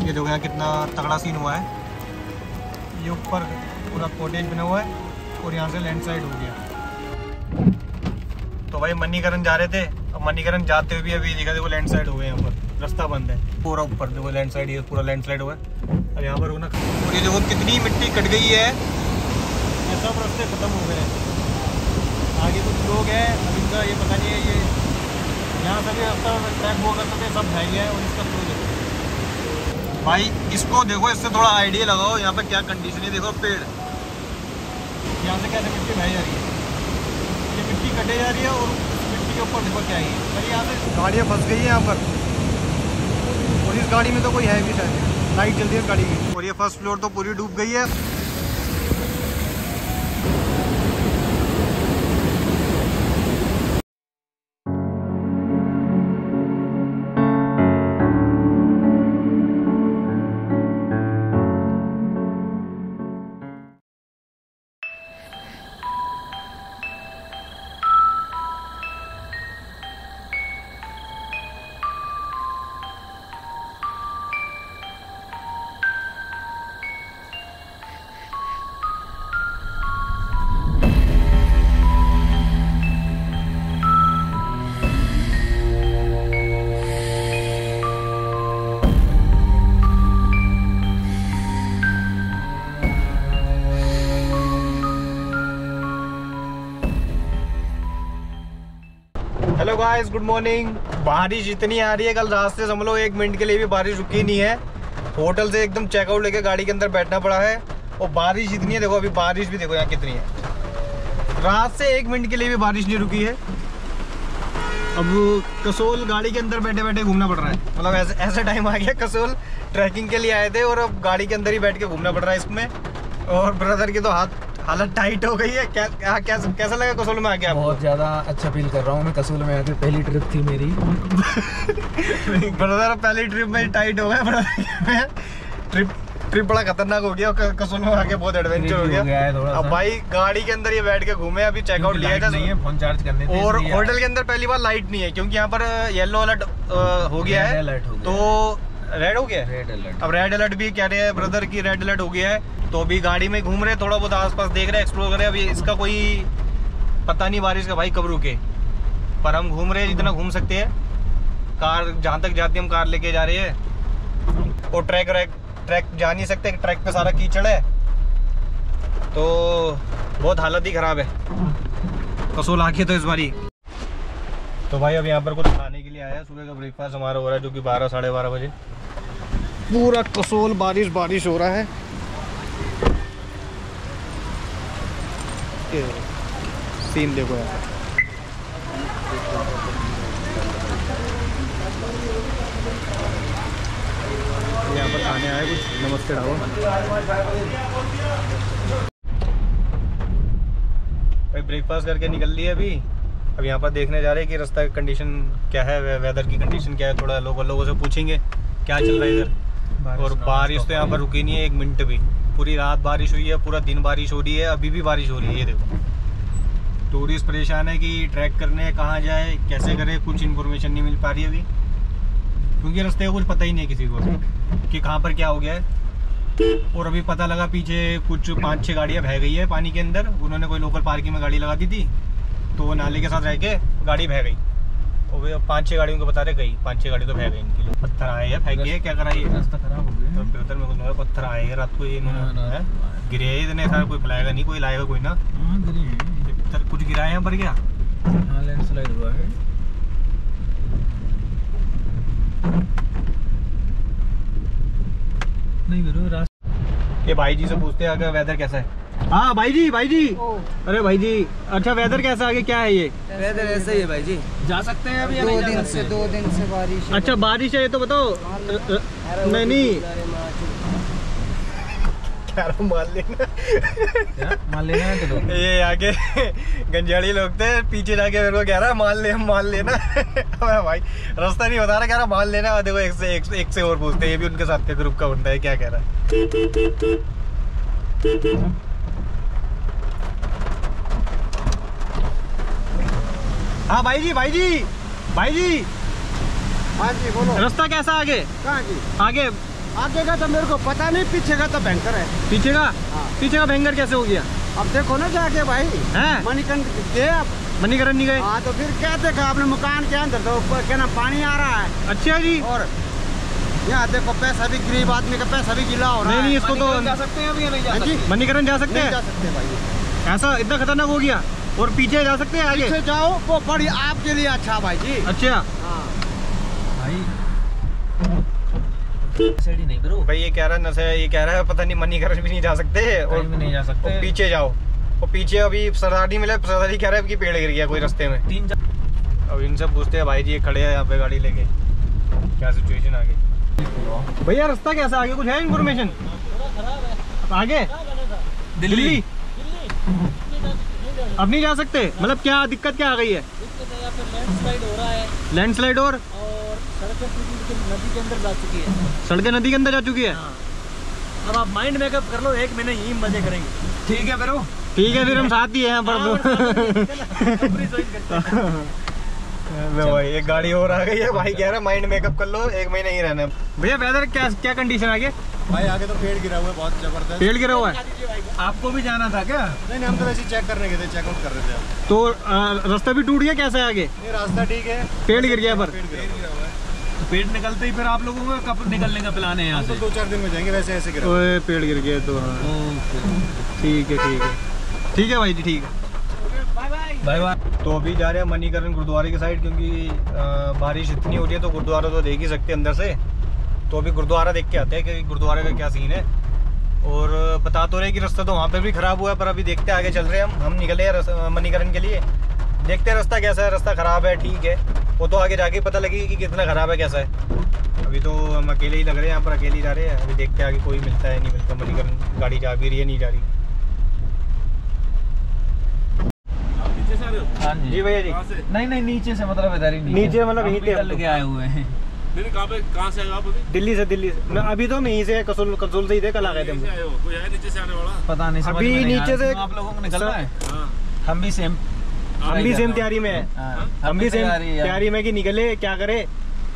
ये देखो यहाँ कितना तगड़ा सीन हुआ है। ये ऊपर पूरा कॉटेज बना हुआ है और यहाँ से लैंडस्लाइड हो गया। तो भाई मणिकरण जा रहे थे, अब मणिकरण जाते हुए भी अभी देखा देखो लैंडस्लाइड हो गए। यहाँ पर रास्ता बंद है पूरा, ऊपर देखो लैंडस्लाइड, ये पूरा लैंडस्लाइड हुआ है। और यहाँ पर ना और ये देखो कितनी मिट्टी कट गई है, ये सब रास्ते खत्म हो गए हैं। आगे कुछ लोग हैं, अब इनका ये पता नहीं है, ये यहाँ से भी रास्ता ट्रैक हुआ करते थे, सब है और इसका क्लोज है। भाई इसको देखो, इससे थोड़ा आइडिया लगाओ यहाँ पर क्या कंडीशन है। देखो पेड़, यहाँ से कैसे मिट्टी बह जा रही है, ये मिट्टी कटे जा रही है और मिट्टी के ऊपर देखो क्या है। पर यहाँ से गाड़ियाँ फंस गई हैं यहाँ पर, और इस गाड़ी में तो कोई है भी शायद, लाइट जल्दी है गाड़ी की। और ये फर्स्ट फ्लोर तो पूरी डूब गई है। Hello guys, good morning. बारिश इतनी आ रही है, कल रात से समझ लो 1 मिनट के लिए भी बारिश रुकी नहीं है। होटल से एकदम चेकआउट लेके गाड़ी के अंदर बैठना पड़ा है, और बारिश इतनी है। देखो अभी बारिश भी देखो यहाँ कितनी है, रात से 1 मिनट के लिए भी बारिश नहीं रुकी है। अब कसोल गाड़ी के अंदर बैठे बैठे घूमना पड़ रहा है, मतलब ऐसा टाइम आ गया। कसोल ट्रैकिंग के लिए आए थे और अब गाड़ी के अंदर ही बैठ के घूमना पड़ रहा है इसमें। और ब्रदर की तो हालत टाइट हो गई है। कैसा लगा कसोल में आके आपको? बहुत ज़्यादा अच्छा फील कर रहा हूँ मैं कसोल में आके, पहली ट्रिप थी मेरी। ब्रदर पहली ट्रिप में टाइट हो गया ब्रदर। ट्रिप बड़ा खतरनाक हो गया, कसोल में आके बहुत एडवेंचर हो गया। अब भाई गाड़ी के अंदर ये बैठ के घूमे, अभी चेकआउट लिया था, फोन चार्ज करने थे। और होटल के अंदर पहली बार लाइट नहीं है, क्योंकि यहाँ पर येलो अलर्ट हो गया है, तो रेड हो गया। रेड अलर्ट, अब रेड अलर्ट भी कह रहे हैं ब्रदर की, रेड अलर्ट हो गया है। तो अभी गाड़ी में घूम रहे, थोड़ा बहुत आसपास देख रहे, एक्सप्लोर कर रहे। अभी इसका कोई पता नहीं बारिश का भाई कब रुके, पर हम घूम रहे हैं जितना घूम सकते हैं। कार जहाँ तक जाती है हम कार लेके जा रहे हैं, और ट्रैक जा नहीं सकते, ट्रैक पे सारा कीचड़ है, तो बहुत हालत ही खराब है कसोल आके तो इस बारी। तो भाई अब यहाँ पर कुछ खाने के लिए आया है, सुबह का ब्रेकफास्ट हमारा हो रहा है, जो कि 12 साढ़े 12 बजे। पूरा कसोल बारिश हो रहा है। सीन देखो यार, यहाँ पर खाने आए कुछ, नमस्ते ढाबा। भाई ब्रेकफास्ट करके निकल लिए अभी। अब यहाँ पर देखने जा रहे हैं कि रास्ता की कंडीशन क्या है, वेदर की कंडीशन क्या है। थोड़ा लोगों से पूछेंगे क्या चल रहा है इधर। और बारिश तो यहाँ पर रुकी नहीं है 1 मिनट भी, पूरी रात बारिश हुई है, पूरा दिन बारिश हो रही है, अभी भी बारिश हो रही है। ये देखो टूरिस्ट परेशान है कि ट्रैक करने कहाँ जाए, कैसे करे, कुछ इन्फॉर्मेशन नहीं मिल पा रही है अभी, क्योंकि रास्ते का कुछ पता ही नहीं है किसी को कि कहाँ पर क्या हो गया है। और अभी पता लगा पीछे कुछ 5-6 गाड़ियाँ बह गई है पानी के अंदर। उन्होंने कोई लोकल पार्किंग में गाड़ी लगा दी थी, तो वो नाले के साथ रह के गाड़ी बह गई। और 5-6 गाड़ियों को बता रहे गई, 5-6 गाड़ी तो बह गई इनकी। लोग पत्थर आए हैं, फेंके हैं, क्या करा, ये रास्ता खराब हो गया। बेहतर में कुछ पत्थर आए हैं रात को, ये गिरे है इतने सारे, कोई फैलाएगा नहीं, कोई लाएगा कोई ना। कुछ गिरा है यहाँ पर क्या? हाँ लैंडस्लाइड हुआ है। नहीं मेरे रास्ता। ये भाई जी से पूछते हैं आगे वेदर कैसा है। हाँ भाई जी अरे भाई जी, अच्छा वेदर कैसा आगे, क्या है ये? वेदर ऐसा ही है भाई जी, जा सकते हैं अभी। 2 दिन से बारिश है। अच्छा बारिश है, ये तो बताओ। नहीं मान लेना, मान लेना है तो ये आगे गंजाड़ी लोग थे, पीछे जाके मेरे को कह रहा है मान लेना। भाई रास्ता नहीं बता रहा, कह रहा मान लेना। देखो एक से और पूछते हैं, ये भी उनके साथ के ग्रुप का बंदा है, क्या कह रहा है। हाँ भाई जी हाँ जी बोलो। रास्ता कैसा आगे? कहाँ जी? आगे आगे का तो मेरे को पता नहीं, पीछे का तो भयंकर है। पीछे का? हाँ। पीछे का भयंकर कैसे हो गया? अब देखो ना जाके भाई, हैं? मणिकरण गए आप? मणिकरण नहीं गए? हाँ तो फिर क्या देखा आपने मकान के अंदर, तो ऊपर क्या ना पानी आ रहा है। अच्छा जी। और यहाँ देखो पैसा भी, गरीब आदमी का पैसा भी गिला हो रहा है। नहीं इसको तो जा सकते हैं अभी या नहीं जा हाँ जी? सकते? मणिकरण जा सकते नहीं हैं? जा सकते भाई, ऐसा इतना खतरनाक हो गया? और पीछे जा सकते हैं आगे? पीछे जाओ वो बड़ी आपके लिए अच्छा भाई जी। अच्छा हाँ भाई सही नहीं ब्रो, भाई ये कह रहा है नशा, ये कह रहा है पता नहीं मणिकरण भी नहीं जा सकते और कहीं भी नहीं जा सकते। और पीछे जाओ, और पीछे अभी सरदार नहीं मिला, सरदार कह रहा है कि पेड़ गिर गया कोई रास्ते में। 3 अब इनसे पूछते हैं भाई जी, ये खड़े हैं यहाँ पे गाड़ी लेके, क्या सिचुएशन आगे? भैया रास्ता कैसा आगे, कुछ है इन्फॉर्मेशन? आगे दिल्ली अब नहीं जा सकते? मतलब क्या दिक्कत क्या आ गई है? लैंडस्लाइड हो रहा है लैंडस्लाइड और सड़कें नदी के अंदर जा चुकी है। सड़कें नदी के अंदर जा चुकी है। अब आप माइंड मेकअप कर लो, 1 महीने यही मजे करेंगे। ठीक है ब्रो, ठीक है फिर हम साथ ही हैं यहाँ पर। भाई एक गाड़ी और आ गई है, भाई कह रहा है माइंड मेकअप कर लो, 1 महीने ही रहना है। भैया वेदर क्या क्या कंडीशन आगे? भाई आगे तो पेड़ गिरा हुआ है बहुत जबरदस्त। पेड़ गिरा हुआ है? आपको भी जाना था क्या? नहीं हम तो वैसे चेक करने गए थे, चेकआउट कर रहे थे। तो रास्ता भी टूट गया कैसा है आगे? ये रास्ता ठीक है, पेड़ गिर गया पर? पेड़ गिरा हुआ है। तो पेड़ निकलते ही फिर आप लोगों को कब निकलने का प्लान है यहाँ तो से? 2-4 दिन में जाएंगे, वैसे ऐसे गिरा। ओए पेड़ गिर गया तो हाँ। ठीक है ठीक है ठीक है भाई जी, ठीक है बाय बाय। तो अभी जा रहे हैं मणिकरण गुरुद्वारे की साइड, क्योंकि बारिश इतनी हो रही है तो गुरुद्वारा तो देख ही सकते हैं अंदर से। तो अभी गुरुद्वारा देख के आते हैं कि गुरुद्वारे का क्या सीन है। और बता तो रहे कि रास्ता तो वहाँ पे भी खराब हुआ है, पर अभी देखते हैं, आगे चल रहे हैं हम निकले हैं मणिकरण के लिए, देखते हैं रास्ता कैसा है। रास्ता खराब है ठीक है, वो तो आगे जाके पता लगेगी कि कितना खराब है कैसा है। अभी तो हम अकेले ही लग रहे हैं यहाँ पर, अकेले ही जा रहे हैं। अभी देखते हैं आगे कोई मिलता है नहीं मिलता, मणिकरण गाड़ी जा भी रही है नहीं जा रही। हाँ जी भैया जी। नहीं नीचे से, मतलब इधर ही नीचे मतलब यहीं पे लेके आए हुए हैं। कहाँ से आए हो आप अभी? दिल्ली से अभी तो हम यहीं से कसोल से ही थे, कल आ गए थे हम। आए हो? कोई है नीचे से आने वाला? पता नहीं, समझ अभी में नहीं नीचे आ रहा। से आप लोगों को निकलना है? हाँ। हम भी सेम तैयारी में है। हम भी सेम तैयारी में कि निकले क्या करे,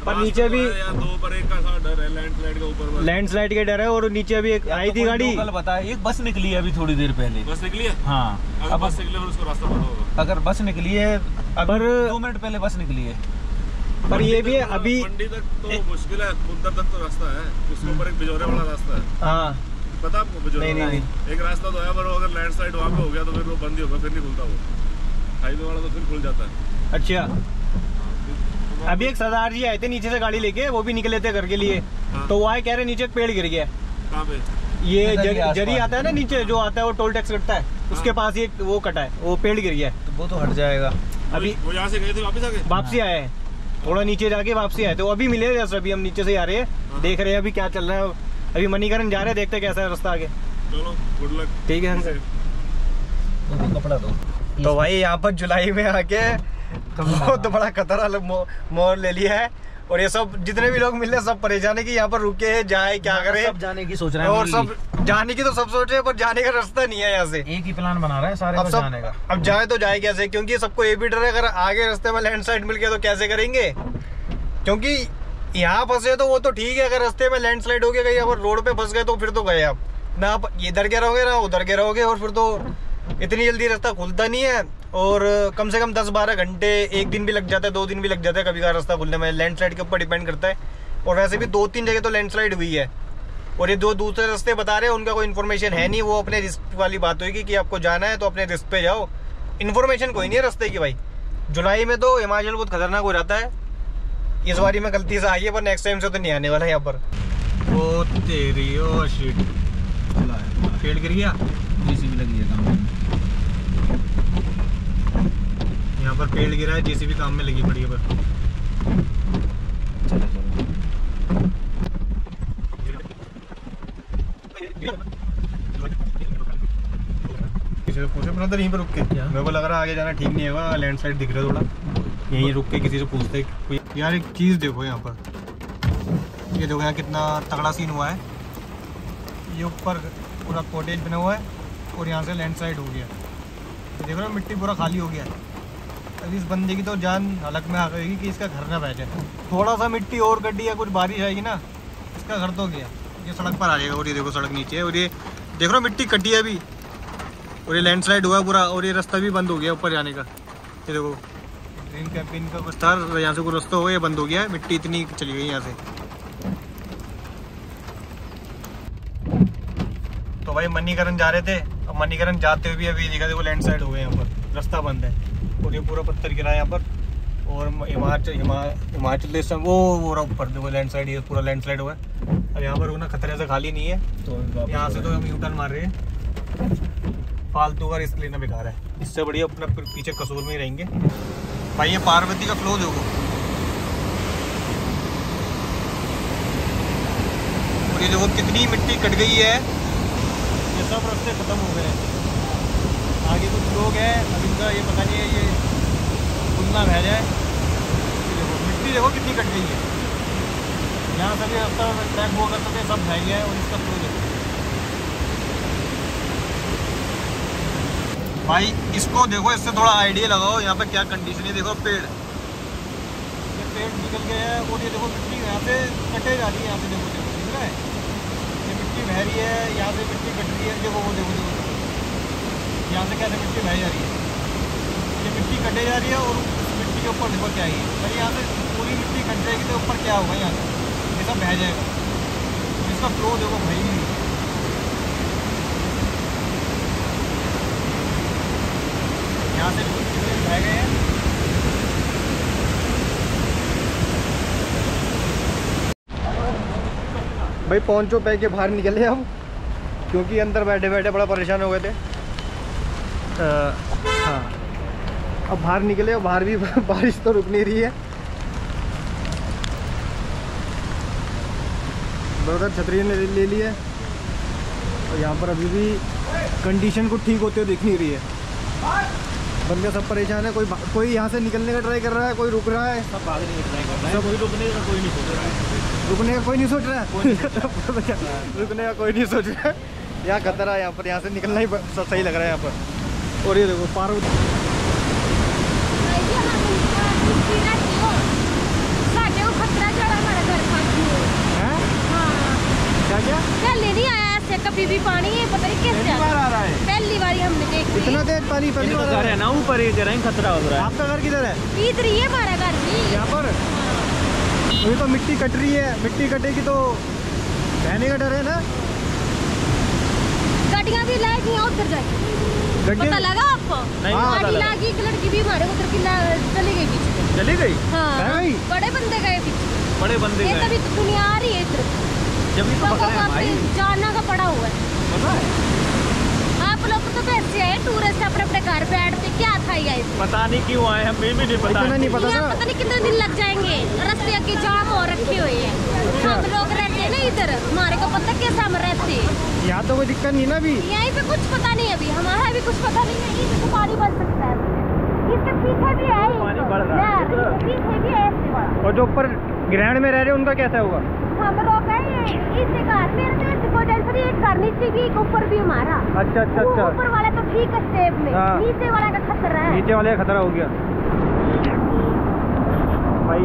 पर नीचे भी दो पर एक का सा डर है, लैंडस्लाइड का ऊपर लैंडस्लाइड के डर है। और नीचे अभी एक आई थी गाड़ी, कल बताया, एक बस निकली है अभी थोड़ी देर पहले। बस निकली है। हाँ अगर बस निकले फिर उसको रास्ता पता होगा। अगर बस निकली है पर 2 मिनट पहले बस निकली है। पर ये भी है अभी मंडी तक तो मुश्किल है, उधर तक तो रास्ता है, उसके ऊपर एक बिजोरे वाला रास्ता है। हाँ पता आपको बिजोरे? नहीं। एक रास्ता तो है, पर अगर लैंडस्लाइड वहाँ पे हो गया तो फिर वो बंद ही होगा, फिर नहीं खुलता वो। हाईवे वाला तो फिर खुल जाता है। अच्छा, अभी एक सरदार जी आए थे नीचे से गाड़ी लेके, वो भी निकले थे घर के लिए। हाँ। तो वो आए, कह रहे नीचे एक पेड़ गिर गया। कहाँ पे? ये जरी आता है ना नीचे, जो आता है वो टोल टैक्स कटता है, उसके पास ही वो कटा है, वो पेड़ गिर गया है। तो वो तो हट जाएगा। अभी वो यहाँ से गए थे वापस आ गए? वापसी आए हैं, थोड़ा नीचे जाके वापसी आए तो अभी मिले जैसे। अभी हम नीचे से आ रहे हैं, देख रहे हैं अभी क्या चल रहा है। अभी मणिकरण जा रहे हैं, देखते हैं कैसा है रास्ता आगे। चलो गुड लक। ठीक है सर। तो कपड़ा दो। तो भाई यहाँ पर जुलाई में आके बहुत बड़ा खतरा मोड़ ले लिया है। और ये सब जितने भी लोग मिले सब परेशान है कि यहाँ पर रुके जाए क्या करे। सब जाने की सोच रहे हैं, और सब जाने की तो सब सोच रहे हैं, पर जाने का रास्ता नहीं है यहाँ से। एक ही प्लान बना रहे हैं सारे अब को सब जाने का। अब जाए तो जाए कैसे, क्योंकि सबको ये भी डर है अगर आगे रास्ते में लैंडस्लाइड मिल गया तो कैसे करेंगे। क्योंकि यहाँ फंसे तो वो तो ठीक है, अगर रास्ते में लैंडस्लाइड हो गया कहीं अगर रोड पे फंस गए तो फिर तो गए आप ना, आप इधर के रहोगे ना उधर के रहोगे, और फिर तो इतनी जल्दी रास्ता खुलता नहीं है। और कम से कम 10-12 घंटे, 1 दिन भी लग जाता है, 2 दिन भी लग जाता है कभी का रास्ता खुलने में। लैंडस्लाइड के ऊपर डिपेंड करता है। और वैसे भी 2-3 जगह तो लैंडस्लाइड हुई है। और ये 2 दूसरे रास्ते बता रहे हैं, उनका कोई इन्फॉर्मेशन है नहीं, वो अपने रिस्क वाली बात होगी कि आपको जाना है तो अपने रिस्क पे जाओ। इन्फॉर्मेशन कोई नहीं है रास्ते की भाई। जुलाई में तो हिमाचल बहुत खतरनाक हो जाता है। इस बारी में गलती से आई है, पर नेक्स्ट टाइम से तो नहीं आने वाला यहाँ पर। ओ तेरी ओ शिट, पेड़ गिर गया। जेसीबी लगी है काम में। यहाँ पर पेड़ गिरा है, जेसीबी काम में लगी पड़ी है पर। चलो किसी से पूछे ब्रदर यहीं पर रुक के, मेरे को लग रहा है आगे जाना ठीक नहीं होगा, लैंडस्लाइड दिख रहा है थोड़ा। यहीं रुक के किसी से पूछते कोई। यार एक चीज़ देखो यहाँ पर, ये देखो यहाँ कितना तगड़ा सीन हुआ है। ये ऊपर पूरा कॉटेज बना हुआ है और यहाँ से लैंडस्लाइड हो गया। तो देख रहे हो मिट्टी पूरा खाली हो गया है। अभी इस बंदे की तो जान हलक में आ गई कि इसका घर ना बह जाए। थोड़ा सा मिट्टी और गड्डी या कुछ बारिश आएगी ना, इसका घर तो गया। ये सड़क पर आ जाएगा। और ये देखो सड़क नीचे है, और ये देख रहे हो मिट्टी कटी है अभी, और ये लैंडस्लाइड हुआ है पूरा, और ये रास्ता भी बंद हो गया ऊपर जाने का। ये देखो ग्रीन कैंपिंग का कुछ था, यहाँ से कोई रास्ता हो, ये बंद हो गया है, मिट्टी इतनी चली गई यहाँ से। तो भाई मणिकरण जा रहे थे, अब मणिकरण जाते हुए भी अभी देखा देखो लैंडस्लाइड हो गए यहाँ पर, रास्ता बंद है, और ये पूरा पत्थर गिरा है यहाँ पर। और हिमाचल देश में वो रहा ऊपर देखो लैंडस्लाइड, ये पूरा लैंडस्लाइड हुआ है। अब यहाँ पर ना खतरे से खाली नहीं है, तो यहाँ से तो हम यूटर्न मार रहे हैं फालतू का, रिस्क लेना बेकार है। इससे बढ़िया अपना पीछे कसूर में ही रहेंगे। भाई ये पार्वती का फ्लो देखो, और ये देखो कितनी मिट्टी कट गई है, ये सब रास्ते खत्म हो गए हैं। आगे कुछ लोग हैं, अब इनका ये पता नहीं है ये खुलना बह जाए। देखो मिट्टी देखो कितनी कट गई है, यहाँ से भी रास्ता ट्रैक हुआ करते थे, सब बह गया है। और इसका फ्लो देखो भाई, इसको देखो, इससे थोड़ा आइडिया लगाओ यहाँ पे क्या कंडीशन है। देखो पेड़, ये पेड़ निकल गए हैं, और ये देखो मिट्टी यहाँ से कटे जा रही है, यहाँ से देखो दिख रहा है, ये मिट्टी बह रही है, यहाँ से मिट्टी कट रही है। देखो वो देखो यहाँ से कैसे मिट्टी बह जा रही है, ये मिट्टी कटे जा रही है, और मिट्टी के ऊपर देखो क्या है। भाई यहाँ से पूरी मिट्टी कट जाएगी तो ऊपर क्या होगा, यहाँ से ये सब बह जाएगा। इसका फ्लो देखो भाई, यहाँ से कितने बह गए हैं। भाई पहुँचो पै के बाहर निकले हम, क्योंकि अंदर बैठे बैठे बड़ा परेशान हो गए थे। हाँ अब बाहर निकले, और बाहर भी बारिश तो रुक नहीं रही है। उधर छतरी ने ले ली है, और यहाँ पर अभी भी कंडीशन को ठीक होते हुए दिख नहीं रही है। बंदे सब परेशान है, कोई यहाँ से निकलने का ट्राई कर रहा है, कोई रुक रहा है, सब भागने का ट्राई कर रहा है, कोई रुकने का कोई नहीं सोच रहा है, रुकने का कोई नहीं सोच रहा है रुकने का कोई नहीं सोच रहा है। यहाँ खतरा है, यहाँ पर यहाँ से निकलना ही सही लग रहा है यहाँ पर। और ये देखो पार्वती, क्या लेनी आया ऐसे कभी भी पानी है, पता नहीं कैसे आ रहा है। पहली बार हमने देखा इतना तेज पानी, पहली बार घर है ना ऊपर, ये जरा खतरा हो रहा है। आपका घर किधर है? इधर ही है हमारा घर भी, यहाँ पर। अभी तो मिट्टी कट रही है, मिट्टी कटेगी तो बहने का डर है ना। गाड़ियाँ भी लाएगी उधर जाके, पता लगा आपको? गाड़ी लागी, एक लड़की भी हमारे उधर की चली गई पीछे, चली गई। हाँ बड़े बंदे गए पीछे, बड़े बंदे गए। तभी तो दुनिया आ रही है इधर, जब भी तो भाई जाना का पड़ा हुआ है। आप लोग तो वैसे आए टूरिस्ट, अपने अपने घर बैठते, क्या था ये? पता नहीं क्यों आए, हमें भी नहीं पता। नहीं पता था, पता नहीं कितने दिन लग जाएंगे, रास्ते आगे जाम हो रखी हुई है। हम लोग रहते हैं ना इधर, हमारे को पता कैसे हम रहते हैं। यहाँ तो कोई दिक्कत नहीं ना अभी, यहीं पे कुछ पता नहीं, अभी हमारा भी कुछ पता नहीं है। इससे पानी बढ़ सकता है, इसके पीछे भी है पानी बढ़ रहा है, पीछे भी है। और जो ऊपर ग्रहण में रह रहे हैं उनका कैसा होगा? हम लोग इसे घर मेरे से एक घर नीचे भी, एक ऊपर भी हमारा। अच्छा अच्छा अच्छा, ऊपर वाला तो ठीक है स्टेप में, नीचे वाला का खतरा है, नीचे वाले का खतरा हो गया भाई।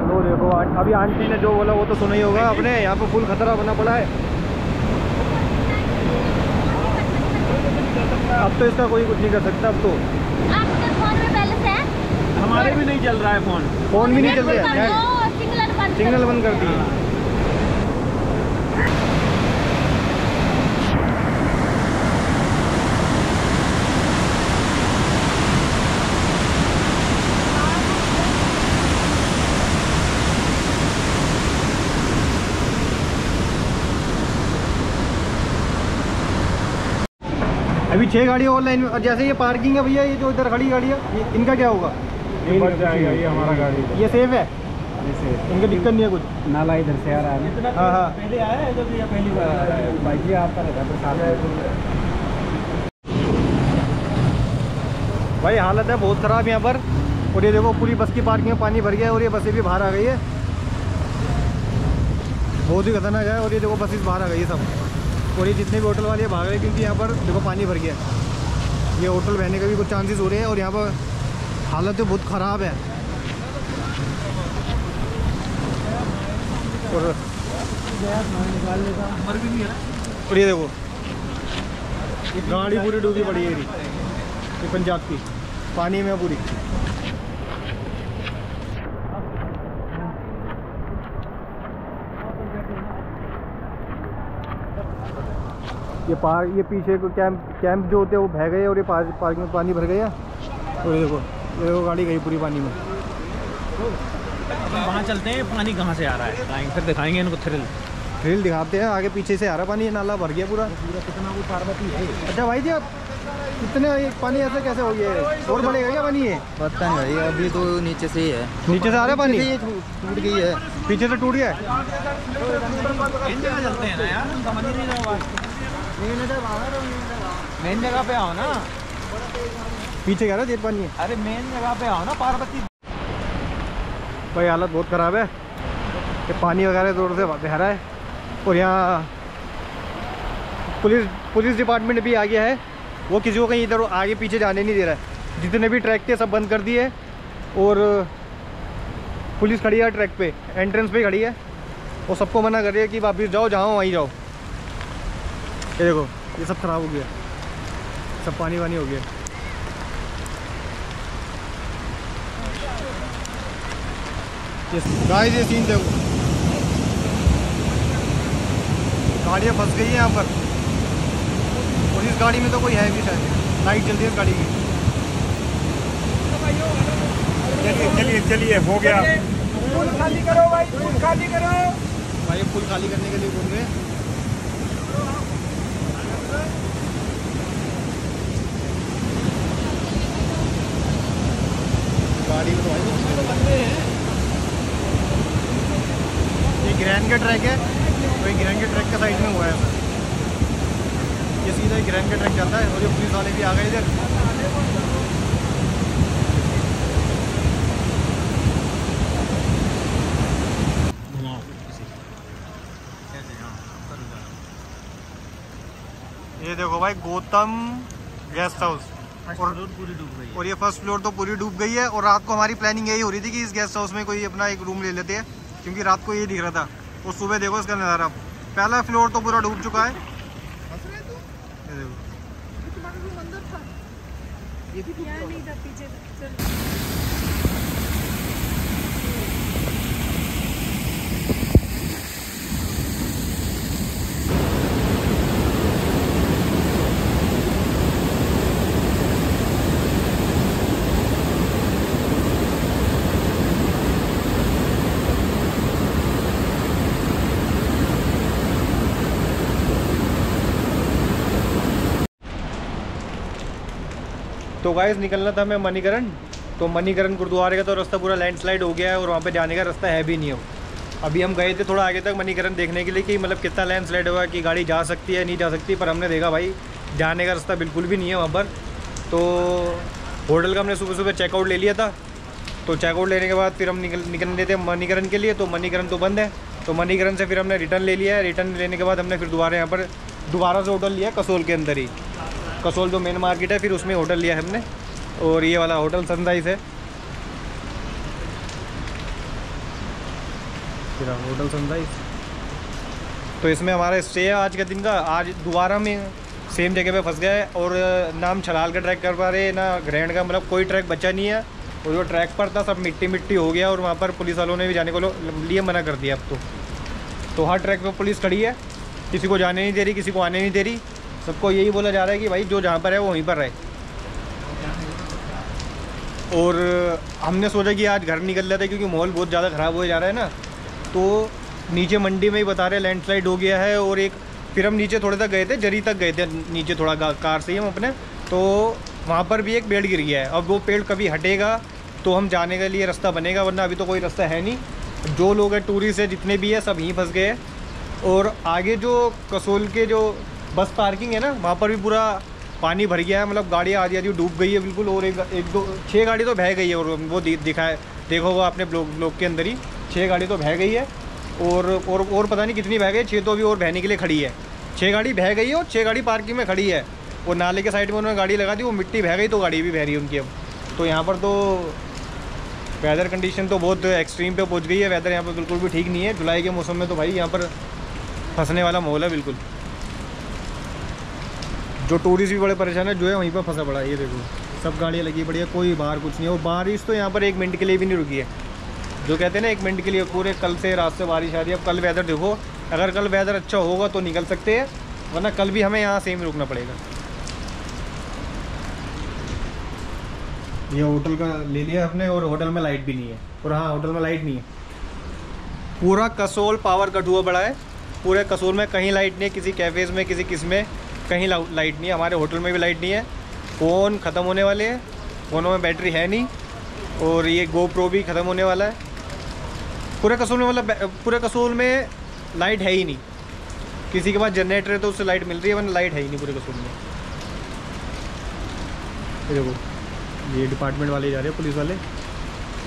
लो देखो अभी आंटी ने जो बोला वो तो सुना ही होगा आपने, यहाँ पे फुल खतरा बना पड़ा है। अब तो इसका कोई कुछ नहीं कर सकता। अब तो आपके फोन में बैलेंस है? हमारे भी नहीं चल रहा है फोन भी नहीं चल रहा है, सिग्नल बंद कर दिए। अभी 6 गाड़ियाँ ऑनलाइन में, और जैसे ये पार्किंग है भैया, ये जो इधर खड़ी गाड़ियाँ, इनका क्या होगा? ये बच जाएगा, ये हमारा गाड़ी, ये सेफ है, इनका दिक्कत नहीं है कुछ। नाला इधर से आ रहा है। हाँ हाँ पहले आया है जब, पहली बार भाई जी आपका रहता है साथ। भाई हालत है बहुत ख़राब यहाँ पर। और ये देखो पूरी बस की पार्किंग में पानी भर गया है, और ये बसें भी बाहर आ गई है, बहुत ही खतरनाक है। और ये देखो बसेस बाहर आ गई है सब, और ये जितने भी होटल वाले भाग रहे हैं, क्योंकि यहाँ पर देखो पानी भर गया है। ये होटल बहने के भी कुछ चांसेस हो रहे हैं, और यहाँ पर हालत तो बहुत ख़राब है। और मर भी नहीं है। और ये देखो गाड़ी पूरी डूबी पड़ी है ये पंजाब की पानी में पूरी। ये पीछे को कैंप जो होते हैं वो बह गए और ये पार्क में पानी भर गया। और ये देखो गाड़ी गई पूरी पानी में। वहाँ चलते हैं, पानी कहाँ से आ रहा है फिर दिखाएंगे इनको। थ्रिल दिखाते हैं। आगे पीछे से आ रहा पानी, नाला भर गया पूरा कितना वो पार्वती है। अच्छा भाई जी, अब इतने पानी ऐसे कैसे हो गया है? और बढ़ेगा क्या पानी? ये पता नहीं भाई, अभी तो नीचे से ही है। नीचे से आ रहा है पानी, टूट गई है, पीछे से टूट गया है। इन जगह चलते हैं ना यार, समझ ही नहीं रहा। मेन जगह पे आओ ना, पीछे कह रहा है देर पानी है। अरे मेन जगह पे आओ ना पार्वती। भाई हालत बहुत ख़राब है, ये पानी वगैरह जोर से बह रहा है। और यहाँ पुलिस डिपार्टमेंट भी आ गया है, वो किसी को कहीं इधर आगे पीछे जाने नहीं दे रहा है। जितने भी ट्रैक थे सब बंद कर दिए और पुलिस खड़ी है ट्रैक पे, एंट्रेंस पे खड़ी है और सबको मना कर रही है कि वापिस जाओ, जहाँ वहीं जाओ। ये देखो ये सब ख़राब हो गया, सब पानी वानी हो गया। गाइस ये सीन देखो, गाड़ियाँ फंस गई है यहाँ पर और इस गाड़ी में तो कोई है भी शायद, लाइट जल्दी है इस गाड़ी की। चलिए चलिए हो गया। फुल खाली करो भाई, फुल खाली करो भाई। फुल खाली करने के लिए बोल रहे हैं। गाड़ी में तो भाई ये ग्रैंड का ट्रैक है, तो ये ग्रैंड के ट्रैक के साइड में हुआ है। ये सीधा ग्रैंड का ट्रैक जाता है और ये पुलिस वाले भी आ गए इधर। ये देखो भाई गौतम गेस्ट हाउस, और ये फर्स्ट फ्लोर तो पूरी डूब गई है। और रात को हमारी प्लानिंग यही हो रही थी कि इस गेस्ट हाउस में कोई अपना एक रूम ले लेते हैं, क्योंकि रात को ये दिख रहा था। और सुबह देखो इसका नज़ारा, पहला फ्लोर तो पूरा डूब चुका है। ये देखो तो गाइस निकलना था हमें मणिकरण, तो मणिकरण गुरुद्वारे का तो रास्ता पूरा लैंडस्लाइड हो गया है और वहाँ पे जाने का रास्ता है भी नहीं हो। अभी हम गए थे थोड़ा आगे तक मणिकरण देखने के लिए कि मतलब कितना लैंडस्लाइड हुआ, कि गाड़ी जा सकती है नहीं जा सकती, पर हमने देखा भाई जाने का रास्ता बिल्कुल भी नहीं है वहाँ पर। तो होटल का हमने सुबह सुबह चेकआउट ले लिया था, तो चेकआउट लेने के बाद फिर हम निकलने थे मणिकरण के लिए, तो मणिकरण तो बंद है। तो मणिकरण से फिर हमने रिटर्न ले लिया है। रिटर्न लेने के बाद हमने फिर दोबारा से होटल लिया कसोल के अंदर ही, कसोल जो मेन मार्केट है, फिर उसमें होटल लिया है हमने। और ये वाला होटल सनराइज़ है, होटल सनराइज़। तो इसमें हमारा स्टे है आज के दिन का। आज दोबारा में सेम जगह पे फंस गए और ना हम छलाल का ट्रैक कर पा रहे ना ग्रैंड का, मतलब कोई ट्रैक बचा नहीं है। और जो ट्रैक पर था सब मिट्टी मिट्टी हो गया और वहाँ पर पुलिस वालों ने भी जाने को लिए मना कर दिया अब तो हर ट्रैक पर पुलिस खड़ी है, किसी को जाने नहीं दे रही, किसी को आने नहीं दे रही। सबको यही बोला जा रहा है कि भाई जो जहाँ पर है वो वहीं पर रहे। और हमने सोचा कि आज घर निकल लेते क्योंकि माहौल बहुत ज़्यादा ख़राब हो जा रहा है ना। तो नीचे मंडी में ही बता रहे लैंडस्लाइड हो गया है। और एक फिर हम नीचे थोड़े तक गए थे, जरी तक गए थे नीचे थोड़ा कार से ही हम अपने, तो वहाँ पर भी एक पेड़ गिर गया है। अब वो पेड़ कभी हटेगा तो हम जाने के लिए रास्ता बनेगा, वरना अभी तो कोई रास्ता है नहीं। जो लोग हैं टूरिस्ट है जितने भी है सब यहीं फंस गए हैं। और आगे जो कसोल के जो बस पार्किंग है ना, वहाँ पर भी पूरा पानी भर गया है, मतलब गाड़ियाँ आधी आधी डूब गई है बिल्कुल। और एक दो 6 गाड़ी तो बह गई है, और वो दिखाए देखो वो आपने ब्लॉक के अंदर ही 6 गाड़ी तो बह गई है। और पता नहीं कितनी बह गई, 6 तो अभी और बहने के लिए खड़ी है। 6 गाड़ी बह गई है और 6 गाड़ी पार्किंग में खड़ी है। और नाले के साइड में उन्होंने गाड़ी लगा दी, वो मिट्टी बह गई तो गाड़ी भी बह रही है उनकी अब। तो यहाँ पर तो वेदर कंडीशन तो बहुत एक्सट्रीम पे पहुँच गई है। वेदर यहाँ पर बिल्कुल भी ठीक नहीं है। जुलाई के मौसम में तो भाई यहाँ पर फंसने वाला माहौल है बिल्कुल। जो टूरिस्ट भी बड़े परेशान है, जो है वहीं पर फंसा पड़ा है। ये देखो सब गाड़ियाँ लगी पड़ी है, कोई बाहर कुछ नहीं है। और बारिश तो यहाँ पर 1 मिनट के लिए भी नहीं रुकी है। जो कहते हैं ना 1 मिनट के लिए, पूरे कल से रात से बारिश आ रही है। अब कल वेदर देखो, अगर कल वेदर अच्छा होगा तो निकल सकते हैं, वरना कल भी हमें यहाँ सेम रुकना पड़ेगा। ये होटल का ले लिया हमने, और होटल में लाइट भी नहीं है। और हाँ, होटल में लाइट नहीं है। पूरा कसोल पावर कट हुआ पड़ा है। पूरे कसोल में कहीं लाइट नहीं है, किसी कैफ़ेज़ में, किसी में कहीं लाइट नहीं है। हमारे होटल में भी लाइट नहीं है। फ़ोन ख़त्म होने वाले हैं, फ़ोनों में बैटरी है नहीं, और ये GoPro भी ख़त्म होने वाला है। पूरे कसोल में, मतलब पूरे कसोल में लाइट है ही नहीं। किसी के पास जनरेटर है तो उससे लाइट मिल रही है, वरना लाइट है ही नहीं पूरे कसोल में। देखो ये डिपार्टमेंट वाले जा रहे हैं, पुलिस वाले।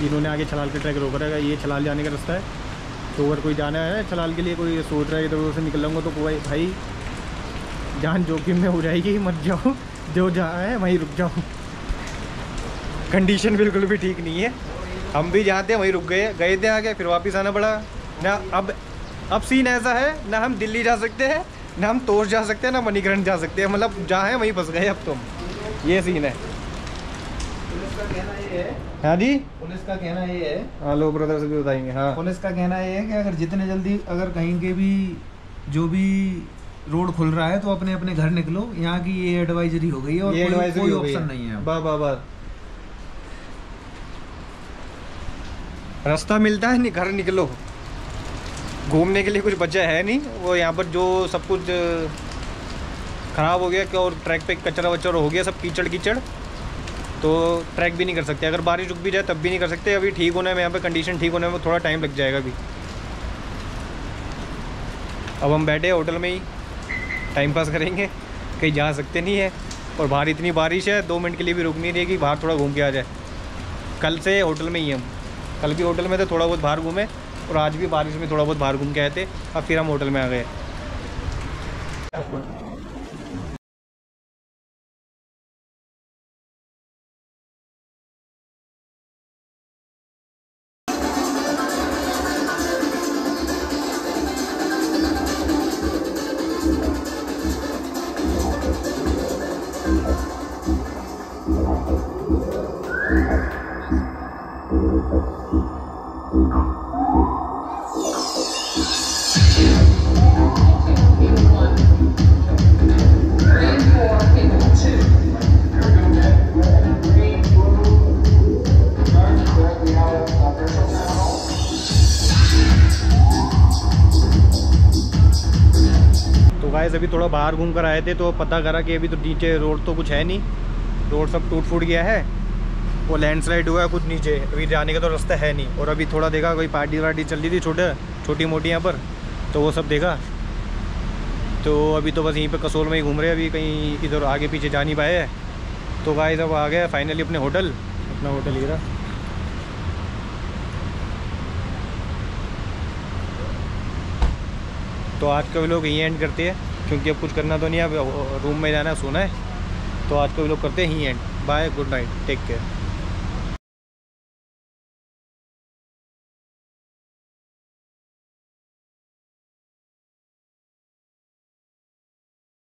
इन्होंने आगे छलाल के ट्रैक रोक रखा है। ये छलाल जाने का रास्ता है, तो अगर कोई जाना है छलाल के लिए, कोई सोच रहा है इधर उधर से निकल जाऊँगा, तो कोई भाई जान जोखिम में हो जाएगी, मत जाओ। जो जहाँ है वहीं रुक जाओ। कंडीशन बिल्कुल भी ठीक नहीं है। हम भी जहाँ थे वहीं रुक गए थे आगे, फिर वापस आना पड़ा ना। अब सीन ऐसा है, ना हम दिल्ली जा सकते हैं, ना हम तोश जा सकते हैं, ना मणिकरण जा सकते हैं। मतलब जहाँ है वहीं फंस गए अब तुम। ये सीन है। पुलिस का कहना ये है, हाँ जी, पुलिस का कहना ये है, हाँ लो ब्रदर से भी बताएंगे। हाँ, पुलिस का कहना ये है कि अगर जितने जल्दी अगर कहीं के भी जो भी रोड खुल रहा है तो अपने अपने घर निकलो। यहाँ की ये एडवाइजरी हो गई है, और कोई ऑप्शन नहीं है। बस रास्ता मिलता है नहीं, घर निकलो। घूमने के लिए कुछ बचा है नहीं। वो यहाँ पर जो सब कुछ ख़राब हो गया, क्या, और ट्रैक पे कचरा वचरा हो गया, सब कीचड़, तो ट्रैक भी नहीं कर सकते। अगर बारिश रुक भी जाए तब भी नहीं कर सकते। अभी ठीक होने में, यहाँ पे कंडीशन ठीक होने में थोड़ा टाइम लग जाएगा अभी। अब हम बैठे होटल में ही टाइम पास करेंगे, कहीं जा सकते नहीं है। और बाहर इतनी बारिश है, 2 मिनट के लिए भी रुक नहीं रहेगी। बाहर थोड़ा घूम के आ जाए। कल से होटल में ही हम, कल भी होटल में थे, थोड़ा बहुत बाहर घूमे, और आज भी बारिश में थोड़ा बहुत बाहर घूम के आए थे। अब फिर हम होटल में आ गए। गाइस अभी थोड़ा बाहर घूम कर आए थे, तो पता करा कि अभी तो नीचे रोड तो कुछ है नहीं, रोड सब टूट फूट गया है। वो लैंडस्लाइड हुआ है कुछ नीचे, अभी जाने का तो रास्ता है नहीं। और अभी थोड़ा देखा कोई पार्टी वार्टी चल रही थी छोटी मोटी यहाँ पर, तो वो सब देखा। तो अभी तो बस यहीं पे कसोल में ही घूम रहे हैं, अभी कहीं इधर आगे पीछे जा नहीं पाए हैं। तो गाइस अब आ गए फाइनली अपने होटल। अपना होटल ये रहा। तो आज का व्लॉग यहीं एंड करते हैं, क्योंकि अब कुछ करना तो नहीं है, अब रूम में जाना है, सोना है। तो आज का व्लॉग करते हैं यहीं end. Bye, good night, take care.